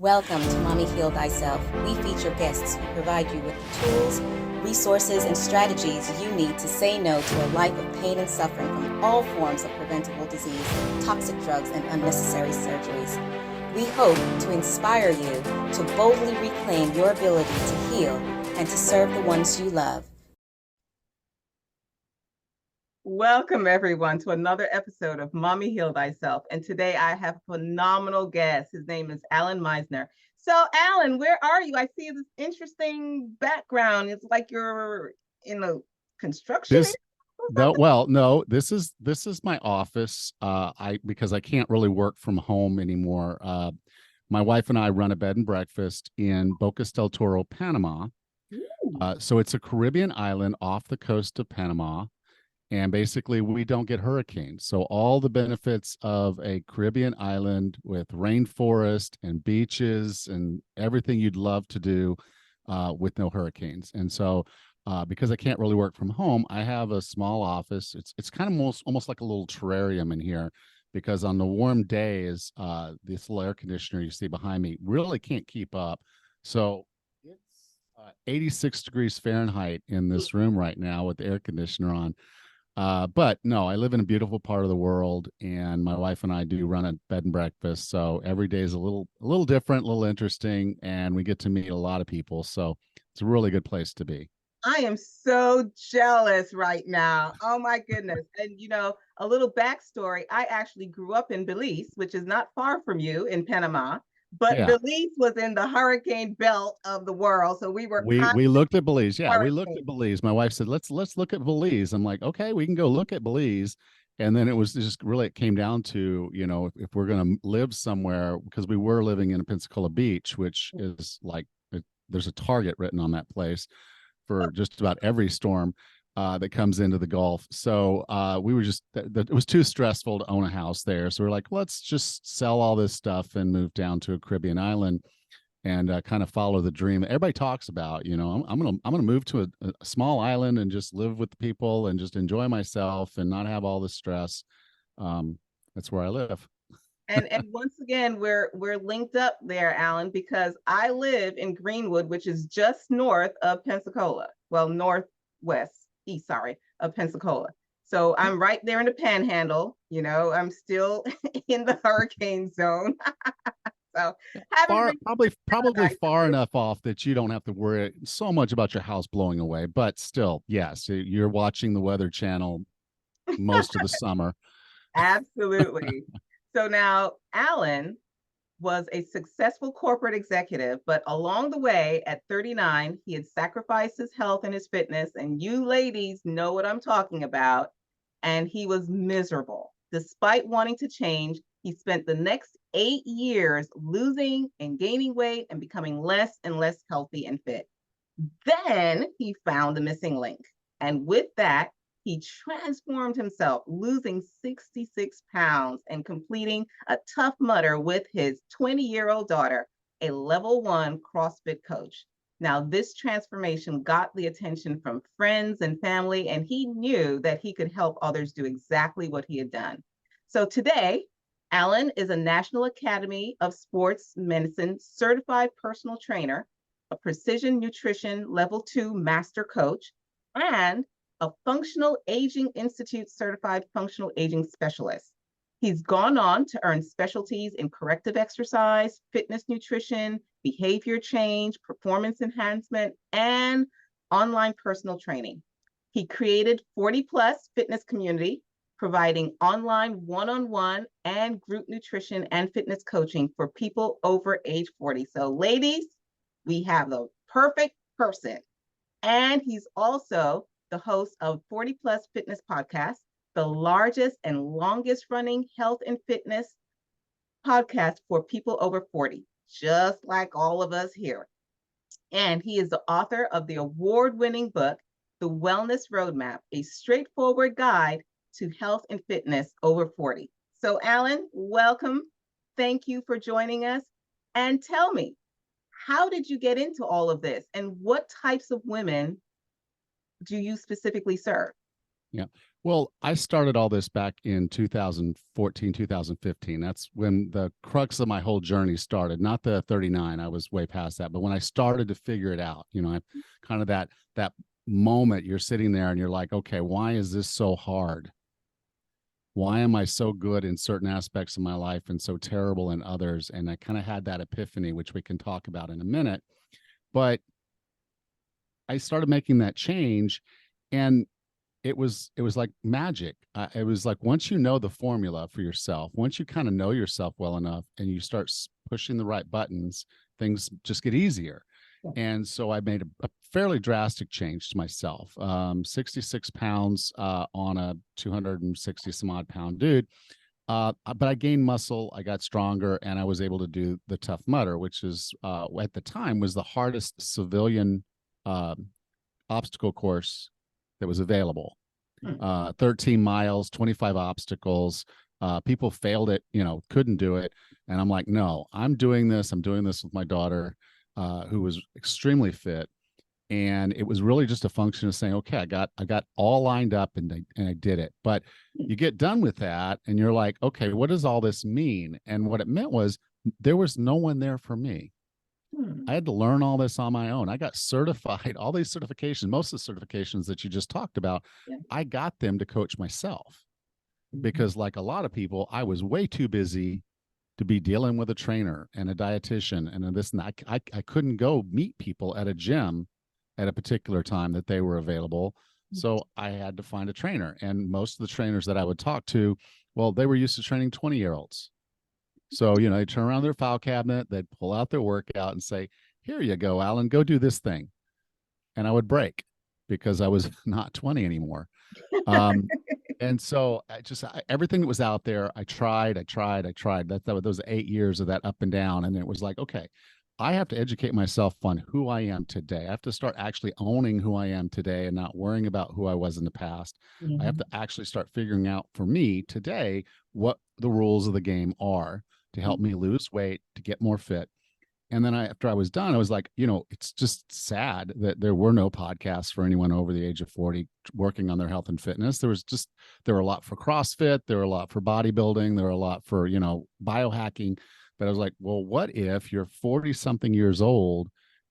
Welcome to Mommy Heal Thyself. We feature guests who provide you with the tools, resources, and strategies you need to say no to a life of pain and suffering from all forms of preventable disease, toxic drugs, and unnecessary surgeries. We hope to inspire you to boldly reclaim your ability to heal and to serve the ones you love. Welcome, everyone, to another episode of Mommy Heal Thyself. And today I have a phenomenal guest. His name is Allan Misner. So, Allan, where are you? I see this interesting background. It's like you're in a construction area or something? No, this is my office. Because I can't really work from home anymore. My wife and I run a bed and breakfast in Bocas del Toro, Panama. So it's a Caribbean island off the coast of Panama. And basically, we don't get hurricanes. So all the benefits of a Caribbean island with rainforest and beaches and everything you'd love to do with no hurricanes. And so because I can't really work from home, I have a small office. It's kind of almost like a little terrarium in here, because on the warm days, this little air conditioner you see behind me really can't keep up. So it's 86 degrees Fahrenheit in this room right now with the air conditioner on. But no, I live in a beautiful part of the world, and my wife and I do run a bed and breakfast. So every day is a little different, a little interesting, and we get to meet a lot of people. So it's a really good place to be. I am so jealous right now. Oh my goodness. And a little backstory. I actually grew up in Belize, which is not far from you in Panama, but Yeah. Belize was in the hurricane belt of the world. So we were We looked at Belize. Yeah, we looked hurricane. at Belize. My wife said, let's look at Belize. I'm like, okay, we can go look at Belize. And then it was just really, it came down to, if we're going to live somewhere, because we were living in Pensacola Beach, which is like, there's a target written on that place for just about every storm that comes into the Gulf. So we were just, it was too stressful to own a house there. So we're like, let's just sell all this stuff and move down to a Caribbean island and kind of follow the dream everybody talks about. I'm gonna move to a small island and just live with the people and just enjoy myself and not have all the stress. That's where I live. And once again, we're linked up there, Allan, because I live in Greenwood, which is just north of Pensacola. Well, east, sorry, of Pensacola. So I'm right there in the panhandle. I'm still in the hurricane zone. So Probably far enough off that you don't have to worry so much about your house blowing away. But still, yes, you're watching the Weather Channel most of the summer. Absolutely. So now Allan was a successful corporate executive, but along the way at 39, he had sacrificed his health and his fitness. And you ladies know what I'm talking about. And he was miserable. Despite wanting to change, he spent the next 8 years losing and gaining weight and becoming less and less healthy and fit. Then he found the missing link. And with that, he transformed himself, losing 66 pounds and completing a Tough Mudder with his 20-year-old daughter, a level 1 CrossFit coach. Now, this transformation got the attention from friends and family, and he knew that he could help others do exactly what he had done. So today, Allan is a National Academy of Sports Medicine certified personal trainer, a precision nutrition level 2 master coach, and a Functional Aging Institute certified functional aging specialist. He's gone on to earn specialties in corrective exercise, fitness nutrition, behavior change, performance enhancement, and online personal training. He created 40 Plus Fitness Community, providing online one-on-one and group nutrition and fitness coaching for people over age 40. So ladies, we have the perfect person. And he's also the host of 40 Plus Fitness Podcast, the largest and longest running health and fitness podcast for people over 40, just like all of us here. And he is the author of the award-winning book, The Wellness Roadmap, a straightforward guide to health and fitness over 40. So Allan, welcome. Thank you for joining us. And tell me, how did you get into all of this? And what types of women do you specifically serve? Yeah. Well, I started all this back in 2014, 2015. That's when the crux of my whole journey started. Not the 39. I was way past that. But when I started to figure it out, I kind of that moment you're sitting there and you're like, okay, why is this so hard? Why am I so good in certain aspects of my life and so terrible in others? And I kind of had that epiphany, which we can talk about in a minute. But I started making that change, and it was like magic. It was like once you know the formula for yourself, once you kind of know yourself well enough, and you start pushing the right buttons, things just get easier. And so I made a fairly drastic change to myself. 66 pounds on a 260 some odd pound dude. But I gained muscle, I got stronger, and I was able to do the Tough Mudder, which is at the time was the hardest civilian uh, obstacle course that was available. 13 miles, 25 obstacles. People failed it, couldn't do it. And I'm like, no, I'm doing this. I'm doing this with my daughter, who was extremely fit. And it was really just a function of saying, okay, I got all lined up and I did it. But you get done with that and you're like, okay, what does all this mean? And what it meant was there was no one there for me. I had to learn all this on my own. I got certified, all these certifications, most of the certifications that you just talked about, I got them to coach myself because, like a lot of people, I was way too busy to be dealing with a trainer and a dietitian and this and that. I couldn't go meet people at a gym at a particular time that they were available. So I had to find a trainer. And most of the trainers that I would talk to, well, they were used to training 20-year-olds. So, they turn around their file cabinet, they'd pull out their workout and say, here you go, Allan, go do this thing. And I would break because I was not 20 anymore. And so everything that was out there, I tried. That was 8 years of that up and down. And it was like, okay, I have to educate myself on who I am today. I have to start actually owning who I am today and not worrying about who I was in the past. I have to actually start figuring out for me today what the rules of the game are to help me lose weight, to get more fit. And then after I was done, I was like, it's just sad that there were no podcasts for anyone over the age of 40 working on their health and fitness. There were a lot for CrossFit. There were a lot for bodybuilding. There were a lot for, biohacking. But I was like, well, what if you're 40 something years old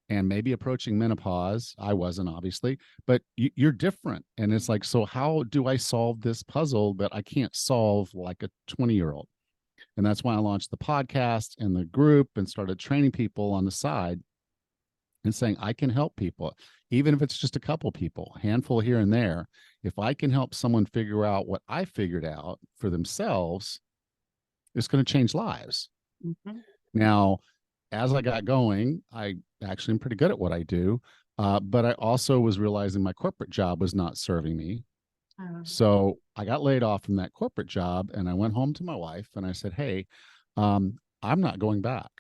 and maybe approaching menopause? I wasn't, obviously, but you're different. And it's like, so how do I solve this puzzle that I can't solve like a 20-year-old? And that's why I launched the podcast and the group and started training people on the side and saying, I can help people, even if it's just a couple people, a handful here and there. If I can help someone figure out what I figured out for themselves, it's going to change lives. Now, as I got going, I actually am pretty good at what I do. But I also was realizing my corporate job was not serving me. So I got laid off from that corporate job and I went home to my wife and I said, hey, I'm not going back.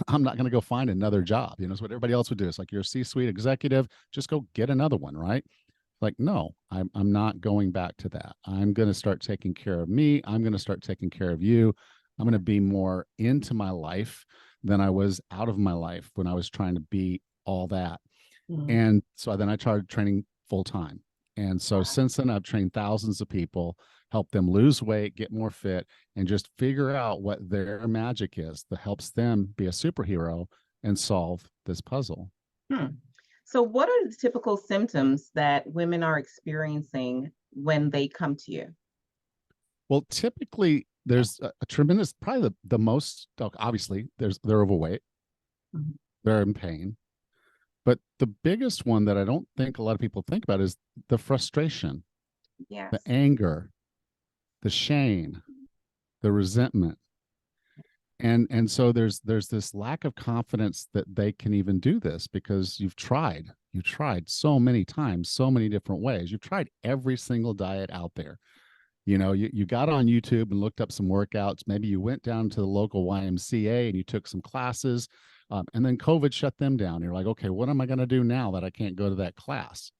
I'm not going to go find another job. It's what everybody else would do. It's like, you're a C-suite executive, just go get another one, right? Like, no, I'm not going back to that. I'm going to start taking care of me. I'm going to start taking care of you. I'm going to be more into my life than I was out of my life when I was trying to be all that. And so then I started training full time. And so since then, I've trained thousands of people, helped them lose weight, get more fit, and just figure out what their magic is that helps them be a superhero and solve this puzzle. So what are the typical symptoms that women are experiencing when they come to you? Well, typically there's a tremendous, probably the most, obviously they're overweight, they're in pain. But the biggest one that I don't think a lot of people think about is the frustration, the anger, the shame, the resentment. And so there's this lack of confidence that they can even do this because you've tried so many times, so many different ways. You've tried every single diet out there. You got on YouTube and looked up some workouts. Maybe you went down to the local YMCA and you took some classes. And then COVID shut them down. You're like, okay, what am I going to do now that I can't go to that class?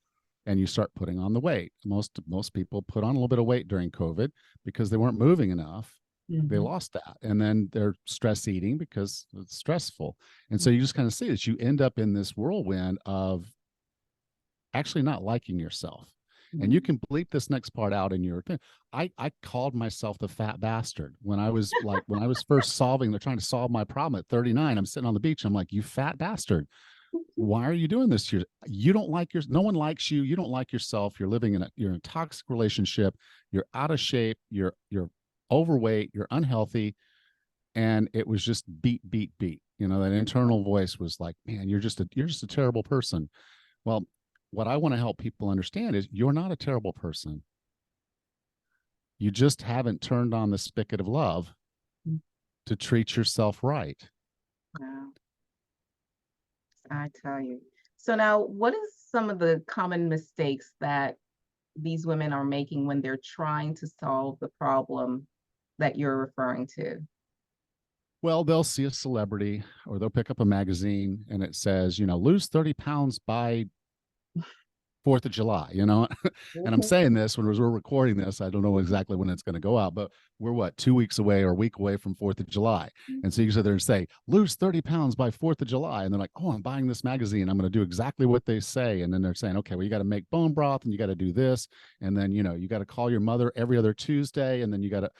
And you start putting on the weight. Most people put on a little bit of weight during COVID because they weren't moving enough. They lost that. And then they're stress eating because it's stressful. And so you just kind of see that you end up in this whirlwind of actually not liking yourself. And you can bleep this next part out in your thing. I called myself the fat bastard when I was first trying to solve my problem at 39. I'm sitting on the beach. I'm like, you fat bastard. Why are you doing this to you? Don't like no one likes you. You don't like yourself. You're living you're in a toxic relationship. You're out of shape. You're overweight. You're unhealthy. And it was just beat. That internal voice was like, man, you're just a terrible person. Well, what I want to help people understand is you're not a terrible person. You just haven't turned on the spigot of love to treat yourself right. Wow. I tell you. So now, what is some of the common mistakes that these women are making when they're trying to solve the problem that you're referring to? Well, they'll see a celebrity or they'll pick up a magazine and it says, lose 30 pounds by 4th of July, And I'm saying this when we're recording this, I don't know exactly when it's going to go out, but we're 2 weeks away or a week away from 4th of July. And so you sit there and say, lose 30 pounds by 4th of July. And they're like, oh, I'm buying this magazine. I'm going to do exactly what they say. And then they're saying, okay, well, you got to make bone broth and you got to do this. And then, you got to call your mother every other Tuesday. And then you got to,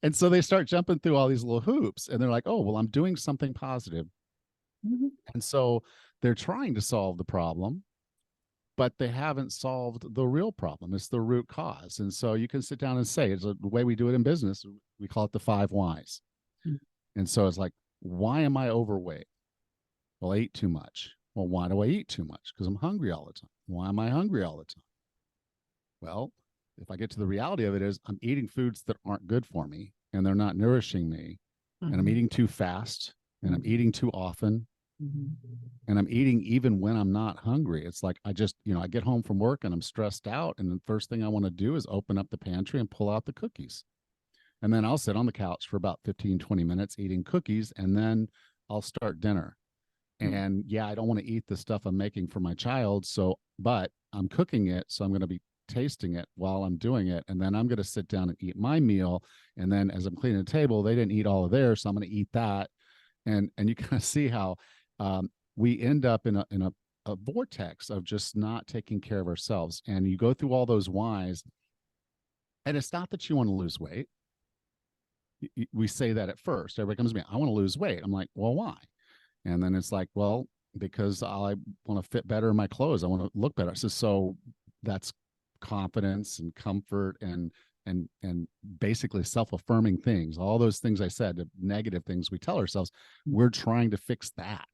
and so they start jumping through all these little hoops and they're like, oh, well, I'm doing something positive. And so they're trying to solve the problem, but they haven't solved the real problem. It's the root cause. And so you can sit down and say, it's the way we do it in business. We call it the 5 whys. And so it's like, why am I overweight? Well, I eat too much. Well, why do I eat too much? Because I'm hungry all the time. Why am I hungry all the time? Well, if I get to the reality of it is I'm eating foods that aren't good for me and they're not nourishing me. And I'm eating too fast and I'm eating too often. And I'm eating even when I'm not hungry. It's like I just, I get home from work and I'm stressed out. And the first thing I want to do is open up the pantry and pull out the cookies. And then I'll sit on the couch for about 15, 20 minutes eating cookies. And then I'll start dinner. And yeah, I don't want to eat the stuff I'm making for my child. But I'm cooking it. So I'm going to be tasting it while I'm doing it. And then I'm going to sit down and eat my meal. And then as I'm cleaning the table, they didn't eat all of theirs. So I'm going to eat that. And you kind of see how we end up in a vortex of just not taking care of ourselves. And you go through all those whys. And it's not that you want to lose weight. We say that at first. Everybody comes to me, I want to lose weight. I'm like, well, why? And then it's like, well, because I want to fit better in my clothes. I want to look better. So that's confidence and comfort and basically self-affirming things. All those things I said, the negative things we tell ourselves, we're trying to fix that.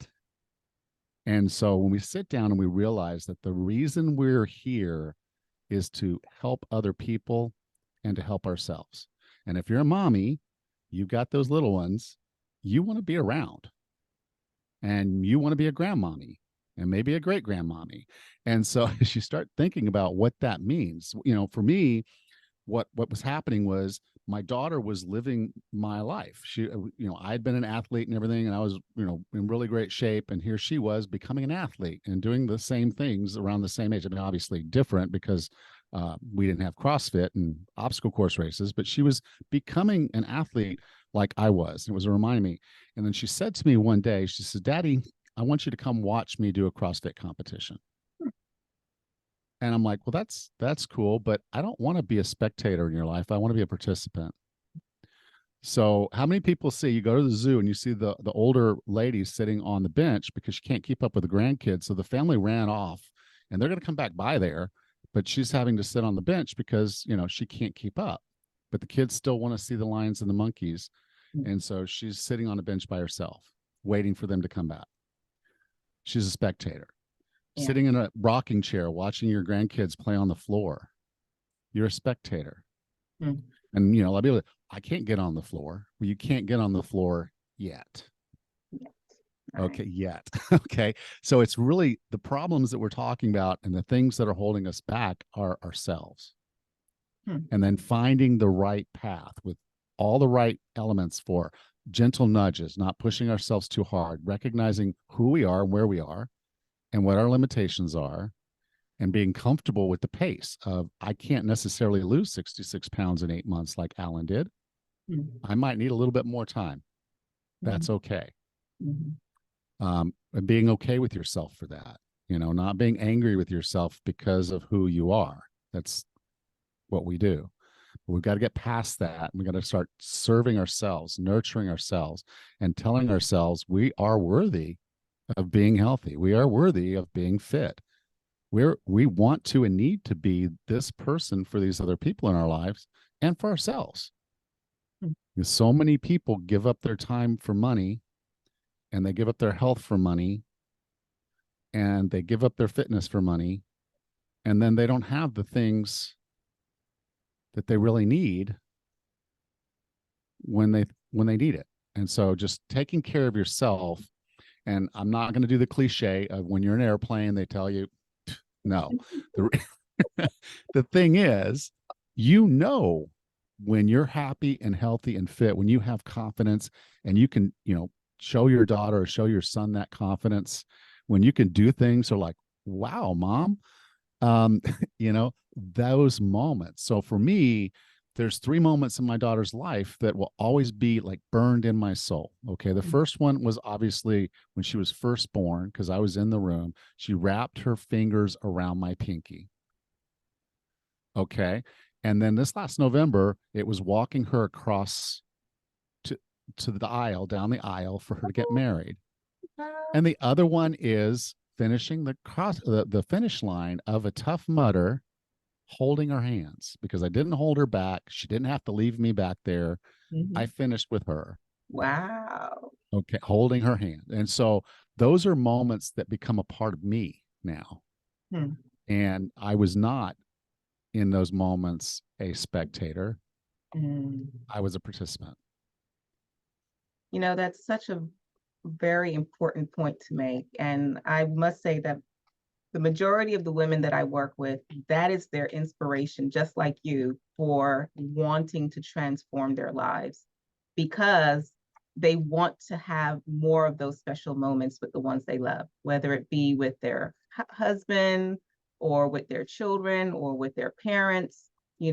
And so when we sit down and we realize that the reason we're here is to help other people and to help ourselves. And if you're a mommy, you've got those little ones, you want to be around. And you want to be a grandmommy and maybe a great grandmommy. And so as you start thinking about what that means, for me, what was happening was my daughter was living my life. She, I'd been an athlete and everything, and I was, in really great shape. And here she was becoming an athlete and doing the same things around the same age. I mean, obviously different because we didn't have CrossFit and obstacle course races, but she was becoming an athlete like I was. It was reminding me. And then she said to me one day, she said, Daddy, I want you to come watch me do a CrossFit competition. And I'm like, well, that's cool, but I don't want to be a spectator in your life. I want to be a participant. So how many people see, you go to the zoo and you see the older lady sitting on the bench because she can't keep up with the grandkids. So the family ran off and they're going to come back by there, but she's having to sit on the bench because, she can't keep up. But the kids still want to see the lions and the monkeys. And so she's sitting on a bench by herself, waiting for them to come back. She's a spectator. Yeah. Sitting in a rocking chair, watching your grandkids play on the floor. You're a spectator. And, a lot of people, I can't get on the floor. Well, you can't get on the floor yet. Right. Okay, yet. Okay. So it's really the problems that we're talking about and the things that are holding us back are ourselves. And then finding the right path with all the right elements for gentle nudges, not pushing ourselves too hard, recognizing who we are and where we are and what our limitations are, and being comfortable with the pace of, I can't necessarily lose 66 pounds in 8 months like Allan did. I might need a little bit more time. That's okay. And being okay with yourself for that. not being angry with yourself because of who you are. That's what we do. But we've got to get past that. We got to start serving ourselves, nurturing ourselves, and telling ourselves we are worthy of being healthy. We are worthy of being fit. We want to and need to be this person for these other people in our lives and for ourselves. Because so many people give up their time for money, and they give up their health for money, and they give up their fitness for money, and then they don't have the things that they really need when they need it. And so just taking care of yourself, and I'm not going to do the cliche of when you're in an airplane, they tell you, no. The thing is, when you're happy and healthy and fit, when you have confidence and you can, show your daughter or show your son that confidence, when you can do things are like, wow, mom, those moments. So for me, there's 3 moments in my daughter's life that will always be like burned in my soul. Okay. The first one was obviously when she was first born, because I was in the room. She wrapped her fingers around my pinky. Okay. And then this last November, it was walking her across to the aisle, down the aisle for her to get married. And the other one is finishing the finish line of a Tough Mudder, holding her hands, because I didn't hold her back. She didn't have to leave me back there. I finished with her. Wow. Okay. Holding her hand. And so those are moments that become a part of me now. And I was not in those moments a spectator. I was a participant. That's such a very important point to make. And I must say that the majority of the women that I work with, that is their inspiration, just like you, for wanting to transform their lives, because they want to have more of those special moments with the ones they love, whether it be with their husband or with their children or with their parents. They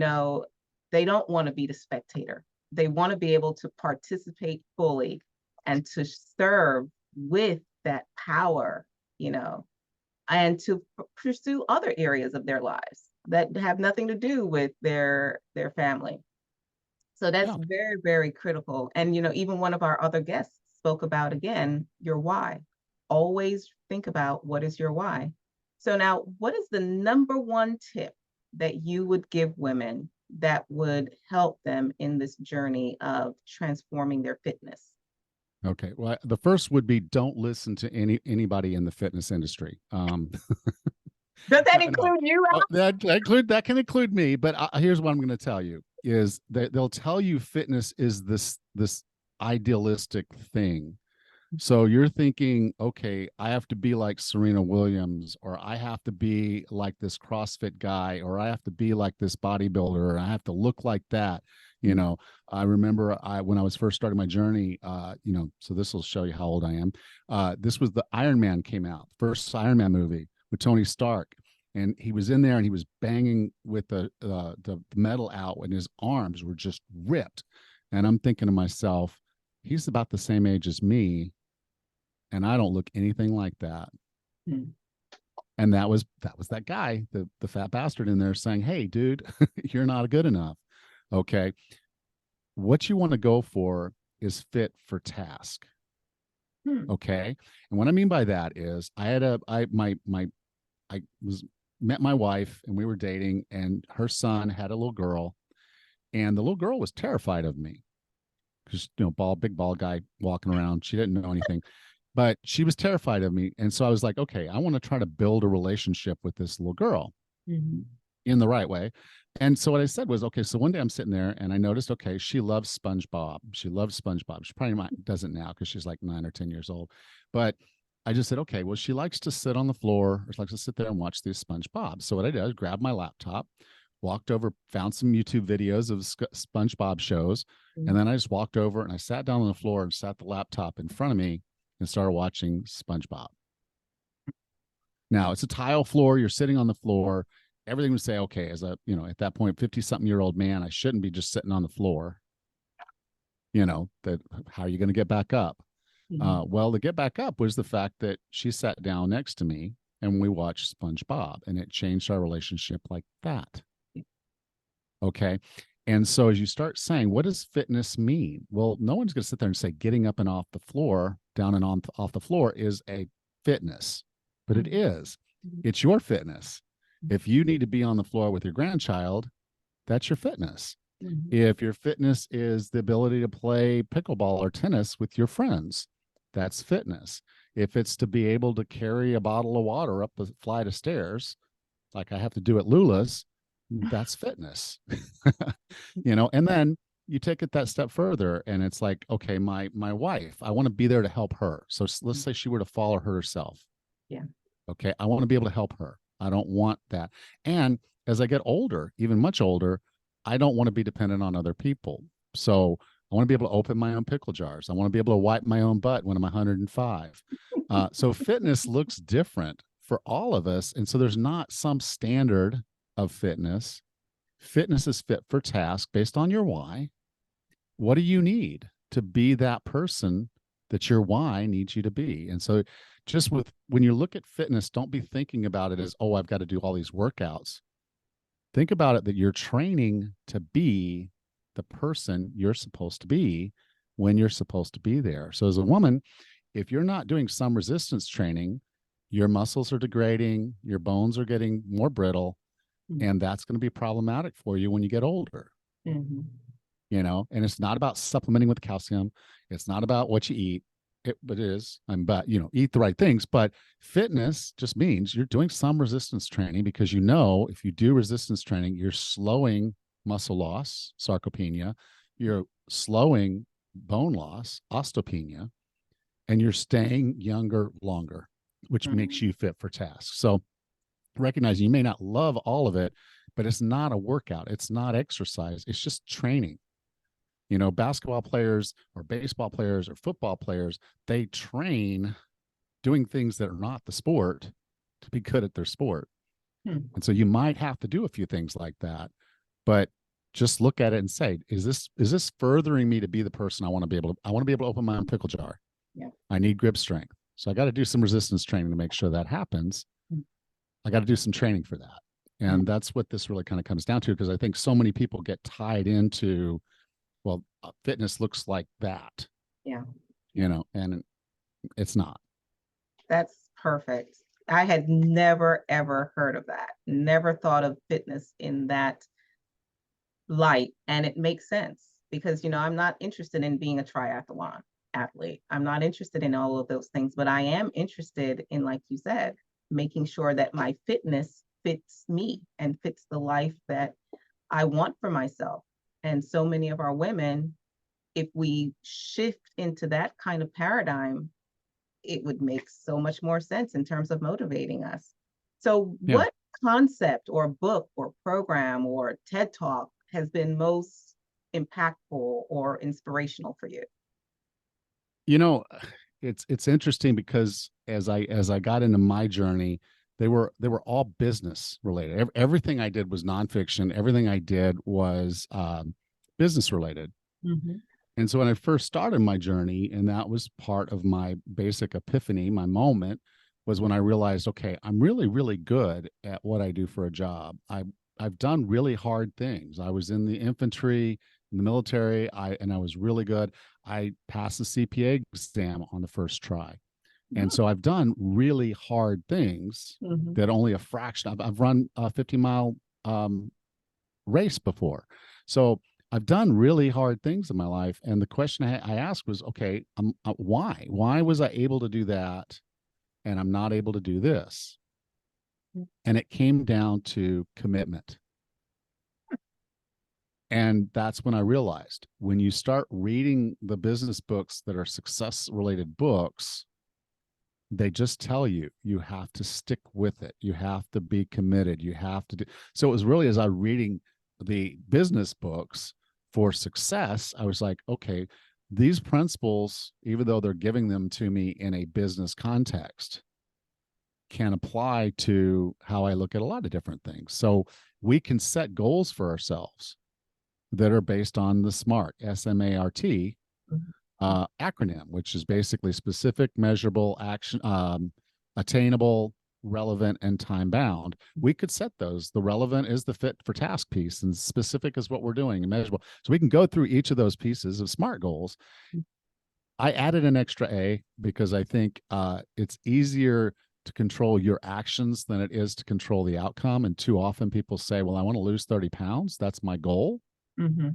don't want to be the spectator. They want to be able to participate fully and to serve with that power, and to pursue other areas of their lives that have nothing to do with their family. So that's very, very critical. And, even one of our other guests spoke about, again, your why. Always think about what is your why. So now, what is the number one tip that you would give women that would help them in this journey of transforming their fitness? Okay. Well, the first would be don't listen to anybody in the fitness industry. Does that include you? That can include me, but here's what I'm going to tell you is that they'll tell you fitness is this idealistic thing. So you're thinking, okay, I have to be like Serena Williams, or I have to be like this CrossFit guy, or I have to be like this bodybuilder, or I have to look like that. I remember when I was first starting my journey, so this will show you how old I am. This was the Iron Man came out, first Iron Man movie with Tony Stark. And he was in there and he was banging with the metal out, and his arms were just ripped. And I'm thinking to myself, he's about the same age as me, and I don't look anything like that. And that was that guy, the fat bastard in there saying, hey, dude, you're not good enough. Okay. What you want to go for is fit for task. Okay. And what I mean by that is I met my wife and we were dating, and her son had a little girl, and the little girl was terrified of me because, big ball guy walking around. She didn't know anything, but she was terrified of me. And so I was like, okay, I want to try to build a relationship with this little girl in the right way. And so what I said was, okay, so one day I'm sitting there and I noticed, okay, she loves SpongeBob. She loves SpongeBob. She probably doesn't now because she's like 9 or 10 years old. But I just said, okay, well, she likes to sit on the floor, or she likes to sit there and watch these SpongeBob. So what I did is grabbed my laptop, walked over, found some YouTube videos of SpongeBob shows. And then I just walked over and I sat down on the floor and sat the laptop in front of me and started watching SpongeBob. Now it's a tile floor. You're sitting on the floor. Everything would say, okay, as a, at that point, 50-something-year-old man, I shouldn't be just sitting on the floor. That how are you going to get back up? Well, the get back up was the fact that she sat down next to me and we watched SpongeBob, and it changed our relationship like that. Okay. And so as you start saying, what does fitness mean? Well, no one's going to sit there and say getting up and off the floor, down and on off the floor is a fitness, but it is. It's your fitness. If you need to be on the floor with your grandchild, that's your fitness. If your fitness is the ability to play pickleball or tennis with your friends, that's fitness. If it's to be able to carry a bottle of water up a flight of stairs, like I have to do at Lula's, that's fitness. And then you take it that step further, and it's like, okay, my wife, I want to be there to help her. So let's say she were to fall or hurt herself. Yeah. Okay, I want to be able to help her. I don't want that. And as I get older, even much older, I don't want to be dependent on other people. So I want to be able to open my own pickle jars. I want to be able to wipe my own butt when I'm 105. So fitness looks different for all of us. And so there's not some standard of fitness. Fitness is fit for task based on your why. What do you need to be that person that your why needs you to be? And so just when you look at fitness, don't be thinking about it as, oh, I've got to do all these workouts. Think about it that you're training to be the person you're supposed to be when you're supposed to be there. So as a woman, if you're not doing some resistance training, your muscles are degrading, your bones are getting more brittle, and that's going to be problematic for you when you get older. And it's not about supplementing with calcium. It's not about what you eat. But it is, but eat the right things. But fitness just means you're doing some resistance training, because if you do resistance training, you're slowing muscle loss, sarcopenia, you're slowing bone loss, osteopenia, and you're staying younger longer, which makes you fit for tasks. So recognize you may not love all of it, but it's not a workout. It's not exercise. It's just training. Basketball players or baseball players or football players, they train doing things that are not the sport to be good at their sport. And so you might have to do a few things like that, but just look at it and say, is this furthering me to be the person I want to be able to open my own pickle jar. Yeah. I need grip strength. So I got to do some resistance training to make sure that happens. I got to do some training for that. And that's what this really kind of comes down to, because I think so many people get tied into, well, fitness looks like that. Yeah. And it's not. That's perfect. I had never, ever heard of that. Never thought of fitness in that light. And it makes sense because, I'm not interested in being a triathlon athlete. I'm not interested in all of those things, but I am interested in, like you said, making sure that my fitness fits me and fits the life that I want for myself. And so many of our women, if we shift into that kind of paradigm, it would make so much more sense in terms of motivating us. So what concept or book or program or TED Talk has been most impactful or inspirational for you? It's interesting because as I got into my journey, they were all business related. Everything I did was nonfiction. Everything I did was business related. And so when I first started my journey, and that was part of my basic epiphany, my moment was when I realized, okay, I'm really, really good at what I do for a job. I've done really hard things. I was in the infantry, in the military, and I was really good. I passed the CPA exam on the first try. And so I've done really hard things that only a fraction. I've run a 50-mile race before. So I've done really hard things in my life. And the question I asked was, okay, why? Why was I able to do that and I'm not able to do this? And it came down to commitment. And that's when I realized, when you start reading the business books that are success-related books, they just tell you have to stick with it. You have to be committed. You have to do. So it was really, as I was reading the business books for success, I was like, okay, these principles, even though they're giving them to me in a business context, can apply to how I look at a lot of different things. So we can set goals for ourselves that are based on the SMART, SMART acronym, which is basically specific, measurable, action, attainable, relevant, and time bound, we could set those. The relevant is the fit for task piece, and specific is what we're doing and measurable. So we can go through each of those pieces of SMART goals. I added an extra A because I think it's easier to control your actions than it is to control the outcome. And too often people say, well, I want to lose 30 pounds. That's my goal. Mm-hmm.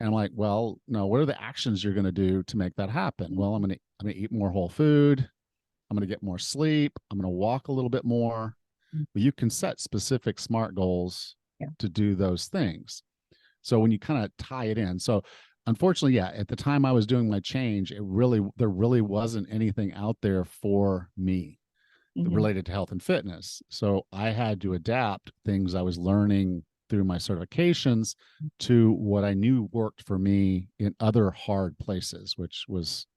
And I'm like, well, no, what are the actions you're going to do to make that happen? Well, I'm going to eat more whole food. I'm going to get more sleep. I'm going to walk a little bit more. But you can set specific SMART goals to do those things. So when you kind of tie it in, so unfortunately, yeah, at the time I was doing my change, there really wasn't anything out there for me related to health and fitness. So I had to adapt things I was learning through my certifications to what I knew worked for me in other hard places, which was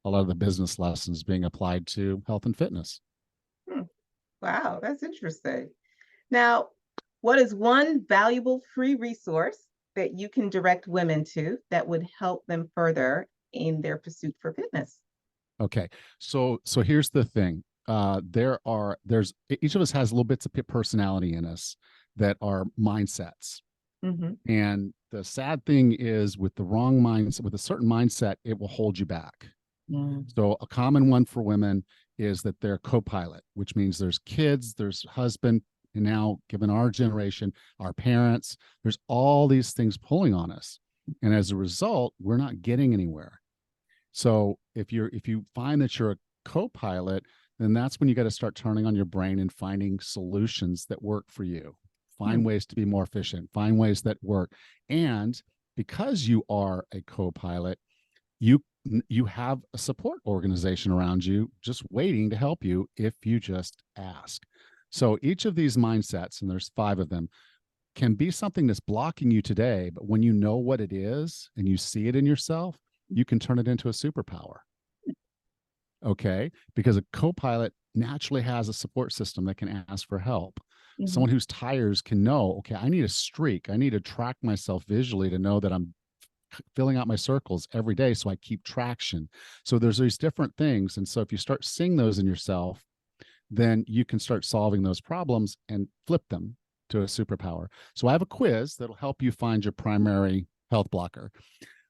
a lot of the business lessons being applied to health and fitness. Wow, that's interesting. Now, what is one valuable free resource that you can direct women to that would help them further in their pursuit for fitness? Okay. So here's the thing. There's each of us has little bits of personality in us that are mindsets. Mm-hmm. And the sad thing is with the wrong mindset, with a certain mindset, it will hold you back. So a common one for women is that they're co-pilot, which means there's kids, there's husband, and now given our generation, our parents, there's all these things pulling on us. And as a result, we're not getting anywhere. So if you find that you're a co-pilot, then that's when you got to start turning on your brain and finding solutions that work for you. Find ways to be more efficient, find ways that work. And because you are a co-pilot, you have a support organization around you just waiting to help you if you just ask. So each of these mindsets, and there's 5 of them, can be something that's blocking you today, but when you know what it is and you see it in yourself, you can turn it into a superpower. Okay? Because a co-pilot naturally has a support system that can ask for help. Someone who's tires can know, okay, I need a streak. I need to track myself visually to know that I'm filling out my circles every day so I keep traction. So there's these different things. And so if you start seeing those in yourself, then you can start solving those problems and flip them to a superpower. So I have a quiz that'll help you find your primary health blocker.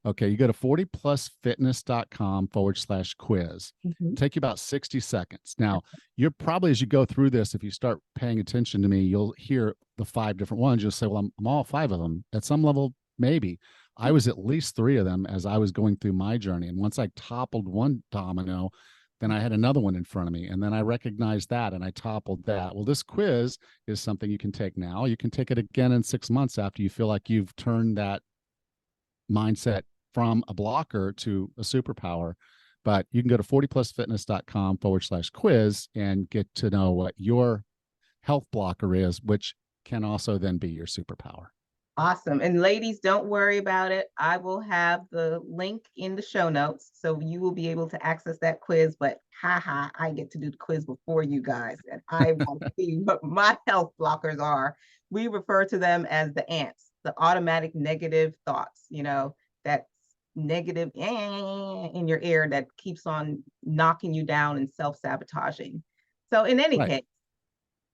Okay, you go to 40plusfitness.com/quiz. Take you about 60 seconds. Now, you're probably, as you go through this, if you start paying attention to me, you'll hear the 5 different ones. You'll say, well, I'm all 5 of them. At some level, maybe. I was at least 3 of them as I was going through my journey. And once I toppled one domino, then I had another one in front of me. And then I recognized that and I toppled that. Well, this quiz is something you can take now. You can take it again in 6 months after you feel like you've turned that mindset from a blocker to a superpower. But you can go to 40plusfitness.com/quiz and get to know what your health blocker is, which can also then be your superpower. Awesome. And ladies, don't worry about it. I will have the link in the show notes, so you will be able to access that quiz. But haha, I get to do the quiz before you guys, and I want to see what my health blockers are. We refer to them as the ants, the automatic negative thoughts, that negative in your ear that keeps on knocking you down and self-sabotaging. So in any case,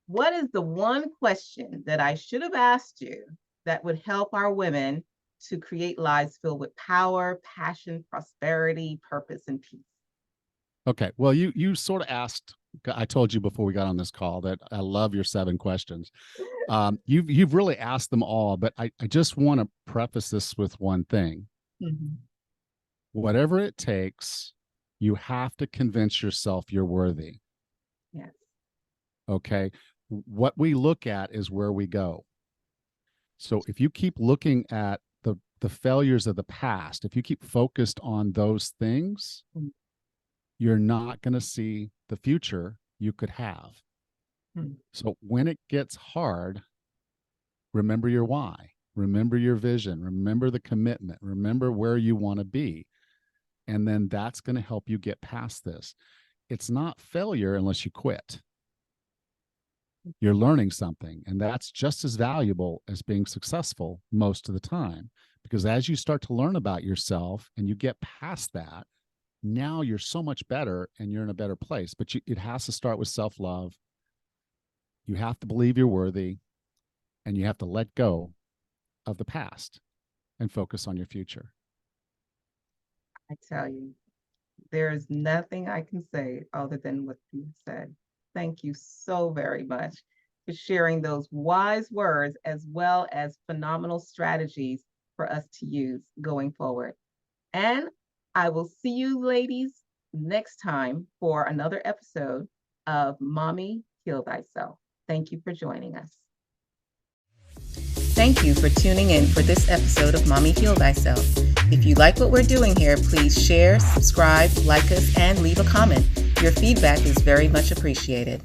what is the one question that I should have asked you that would help our women to create lives filled with power, passion, prosperity, purpose, and peace? Okay. Well, you sort of asked, I told you before we got on this call that I love your 7 questions. You've really asked them all, but I just want to preface this with one thing. Whatever it takes, you have to convince yourself you're worthy. Yes. Okay. What we look at is where we go. So if you keep looking at the failures of the past, if you keep focused on those things, you're not going to see the future you could have. So when it gets hard, remember your why, remember your vision, remember the commitment, remember where you want to be. And then that's going to help you get past this. It's not failure unless you quit. You're learning something, and that's just as valuable as being successful most of the time. Because as you start to learn about yourself and you get past that, now you're so much better and you're in a better place. But it has to start with self-love You have to believe you're worthy, and you have to let go of the past and focus on your future. I tell you, there is nothing I can say other than what you said. Thank you so very much for sharing those wise words as well as phenomenal strategies for us to use going forward. And I will see you ladies next time for another episode of Mommy Heal Thyself. Thank you for joining us. Thank you for tuning in for this episode of Mommy Heal Thyself. If you like what we're doing here, please share, subscribe, like us, and leave a comment. Your feedback is very much appreciated.